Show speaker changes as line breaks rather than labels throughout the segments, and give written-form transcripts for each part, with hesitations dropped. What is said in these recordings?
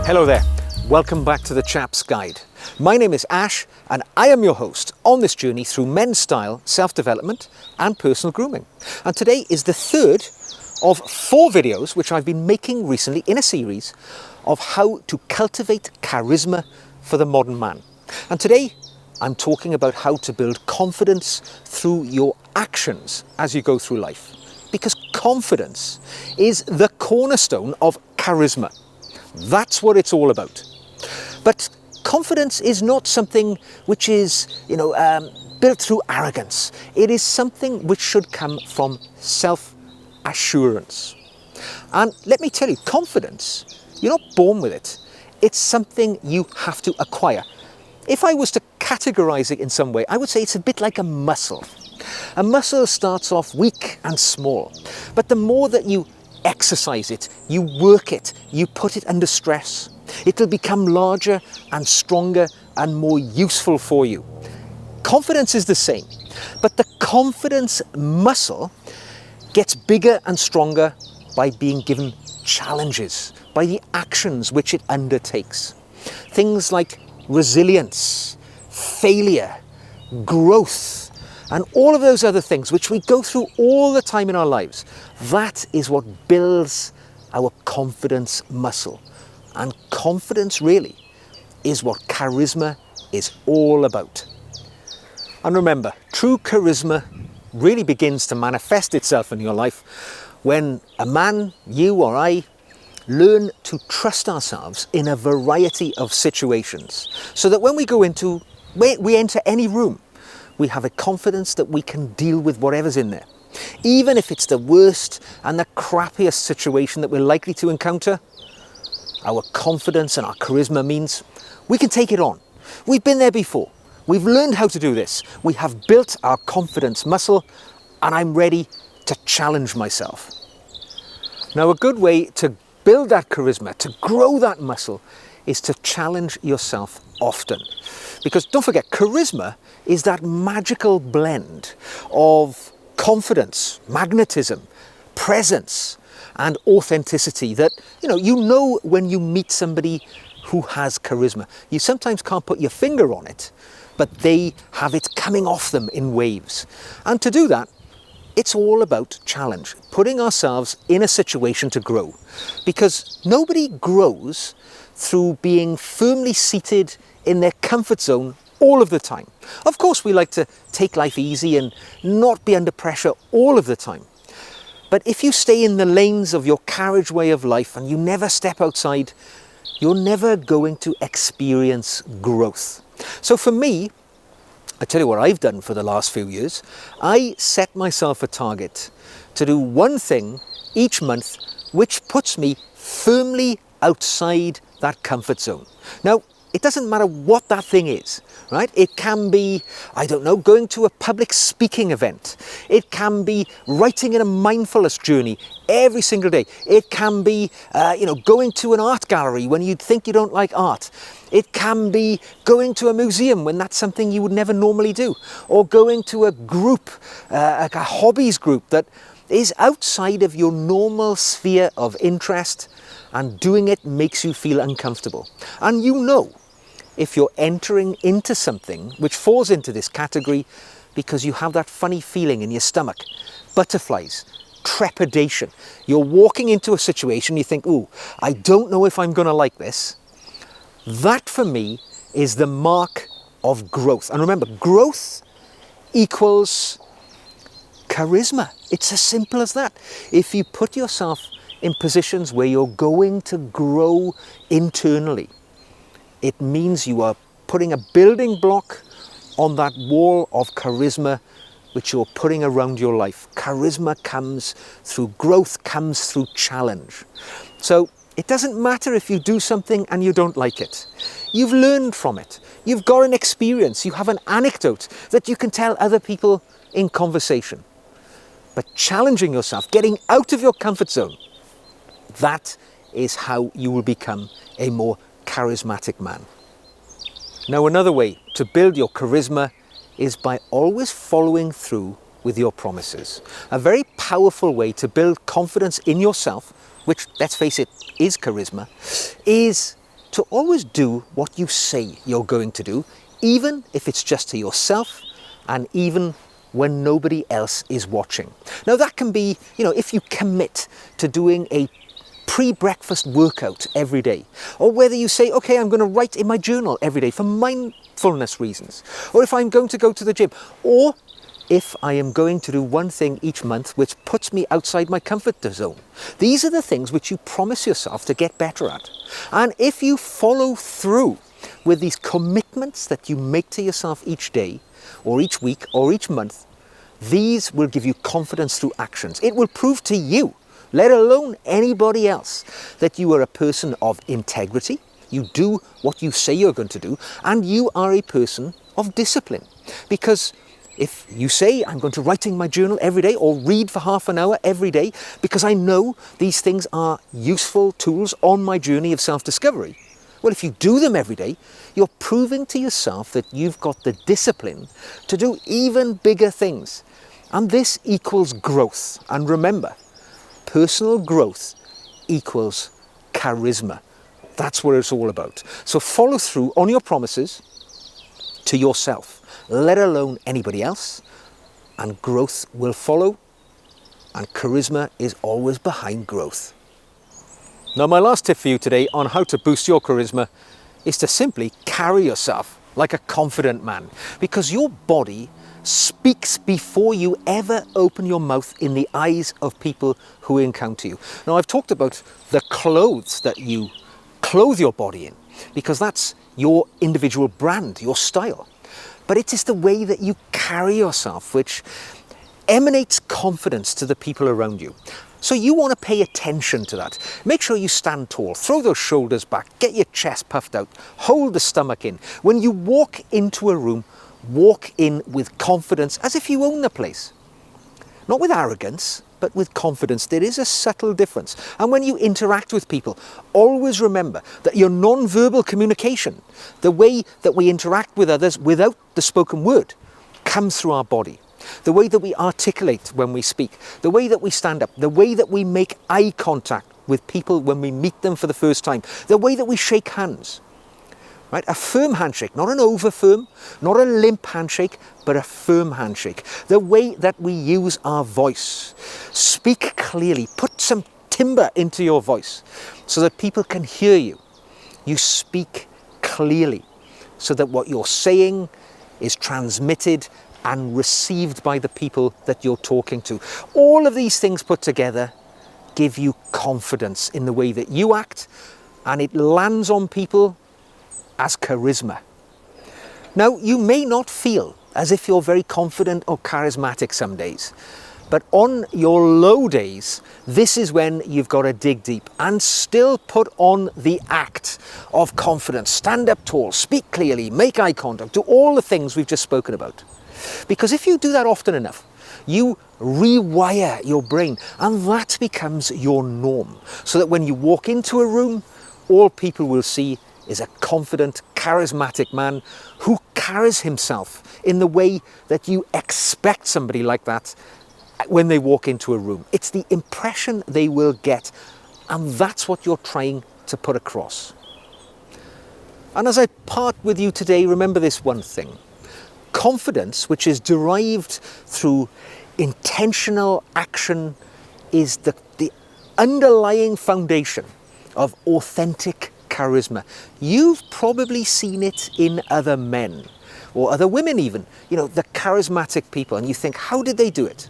Hello there, welcome back to the Chap's Guide. My name is Ash and I am your host on this journey through men's style, self-development and personal grooming. And today is the third of 4 videos which I've been making recently in a series of how to cultivate charisma for the modern man. And today I'm talking about how to build confidence through your actions as you go through life. Because confidence is the cornerstone of charisma. That's what it's all about. But confidence is not something which is, built through arrogance. It is something which should come from self-assurance. And let me tell you, confidence, you're not born with it. It's something you have to acquire. If I was to categorize it in some way, I would say it's a bit like a muscle. A muscle starts off weak and small, but the more that you exercise it, you work it, you put it under stress, it'll become larger and stronger and more useful for you. Confidence is the same, but the confidence muscle gets bigger and stronger by being given challenges, by the actions which it undertakes. Things like resilience, failure, growth, and all of those other things which we go through all the time in our lives. That is what builds our confidence muscle. And confidence really is what charisma is all about. And remember, true charisma really begins to manifest itself in your life when a man, you or I, learn to trust ourselves in a variety of situations, so that when we enter any room, we have a confidence that we can deal with whatever's in there. Even if it's the worst and the crappiest situation that we're likely to encounter, our confidence and our charisma means we can take it on. We've been there before. We've learned how to do this. We have built our confidence muscle, and I'm ready to challenge myself. Now, a good way to build that charisma, to grow that muscle, is to challenge yourself often. Because don't forget, charisma is that magical blend of confidence, magnetism, presence, and authenticity that, you know when you meet somebody who has charisma. You sometimes can't put your finger on it, but they have it coming off them in waves. And to do that, it's all about challenge, putting ourselves in a situation to grow. Because nobody grows through being firmly seated in their comfort zone all of the time. Of course, we like to take life easy and not be under pressure all of the time. But if you stay in the lanes of your carriageway of life and you never step outside, you're never going to experience growth. So for me, I tell you what I've done for the last few years. I set myself a target to do one thing each month which puts me firmly outside that comfort zone. Now, it doesn't matter what that thing is, right? It can be, going to a public speaking event. It can be writing in a mindfulness journey every single day. It can be, going to an art gallery when you think you don't like art. It can be going to a museum when that's something you would never normally do. Or going to a group, like a hobbies group that is outside of your normal sphere of interest, and doing it makes you feel uncomfortable. And if you're entering into something which falls into this category because you have that funny feeling in your stomach, butterflies, trepidation. You're walking into a situation, you think, ooh, I don't know if I'm going to like this. That for me is the mark of growth. And remember, growth equals charisma. It's as simple as that. If you put yourself in positions where you're going to grow internally, it means you are putting a building block on that wall of charisma which you're putting around your life. Charisma comes through growth, comes through challenge. So it doesn't matter if you do something and you don't like it. You've learned from it. You've got an experience. You have an anecdote that you can tell other people in conversation. But challenging yourself, getting out of your comfort zone, that is how you will become a more charismatic man. Now, another way to build your charisma is by always following through with your promises. A very powerful way to build confidence in yourself, which, let's face it, is charisma, is to always do what you say you're going to do, even if it's just to yourself and even when nobody else is watching. Now that can be, if you commit to doing a pre-breakfast workout every day, or whether you say, okay, I'm going to write in my journal every day for mindfulness reasons, or if I'm going to go to the gym, or if I am going to do one thing each month which puts me outside my comfort zone. These are the things which you promise yourself to get better at. And if you follow through with these commitments that you make to yourself each day, or each week, or each month, these will give you confidence through actions. It will prove to you, let alone anybody else, that you are a person of integrity, you do what you say you're going to do, and you are a person of discipline. Because if you say, I'm going to write in my journal every day or read for half an hour every day because I know these things are useful tools on my journey of self-discovery, well, if you do them every day, you're proving to yourself that you've got the discipline to do even bigger things. And this equals growth. And remember, personal growth equals charisma. That's what it's all about. So follow through on your promises to yourself, let alone anybody else, and growth will follow, and charisma is always behind growth. Now, my last tip for you today on how to boost your charisma is to simply carry yourself like a confident man, because your body speaks before you ever open your mouth in the eyes of people who encounter you. Now, I've talked about the clothes that you clothe your body in, because that's your individual brand, your style. But it is the way that you carry yourself which emanates confidence to the people around you. So you want to pay attention to that. Make sure you stand tall, throw those shoulders back, get your chest puffed out, hold the stomach in. When you walk into a room, walk in with confidence as if you own the place. Not with arrogance, but with confidence. There is a subtle difference. And when you interact with people, always remember that your non-verbal communication, the way that we interact with others without the spoken word, comes through our body. The way that we articulate when we speak, the way that we stand up, the way that we make eye contact with people when we meet them for the first time, the way that we shake hands. Right? A firm handshake, not an over firm, not a limp handshake, but a firm handshake. The way that we use our voice. Speak clearly, put some timbre into your voice so that people can hear you. You speak clearly so that what you're saying is transmitted and received by the people that you're talking to. All of these things put together give you confidence in the way that you act, and it lands on people as charisma. Now, you may not feel as if you're very confident or charismatic some days, but on your low days, this is when you've got to dig deep and still put on the act of confidence. Stand up tall, speak clearly, make eye contact, do all the things we've just spoken about. Because if you do that often enough, you rewire your brain, and that becomes your norm. So that when you walk into a room, all people will see is a confident, charismatic man who carries himself in the way that you expect somebody like that when they walk into a room. It's the impression they will get, and that's what you're trying to put across. And as I part with you today, remember this one thing. Confidence, which is derived through intentional action, is the underlying foundation of authentic charisma. You've probably seen it in other men or other women even, the charismatic people, and you think, how did they do it?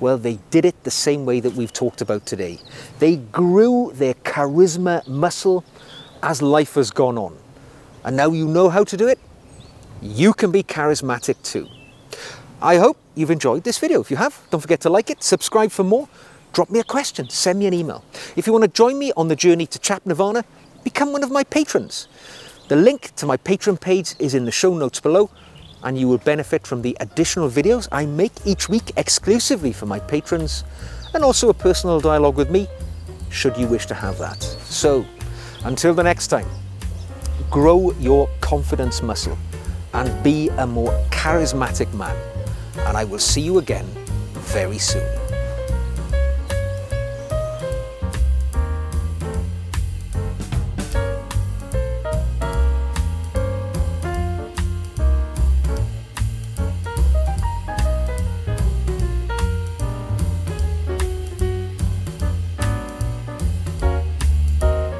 Well, they did it the same way that we've talked about today. They grew their charisma muscle as life has gone on. And now you know how to do it. You can be charismatic too. I hope you've enjoyed this video. If you have, don't forget to like it, subscribe for more, drop me a question, send me an email. If you want to join me on the journey to Chap Nirvana, become one of my patrons. The link to my Patreon page is in the show notes below, and you will benefit from the additional videos I make each week exclusively for my patrons, and also a personal dialogue with me, should you wish to have that. So, until the next time, grow your confidence muscle and be a more charismatic man. And I will see you again very soon.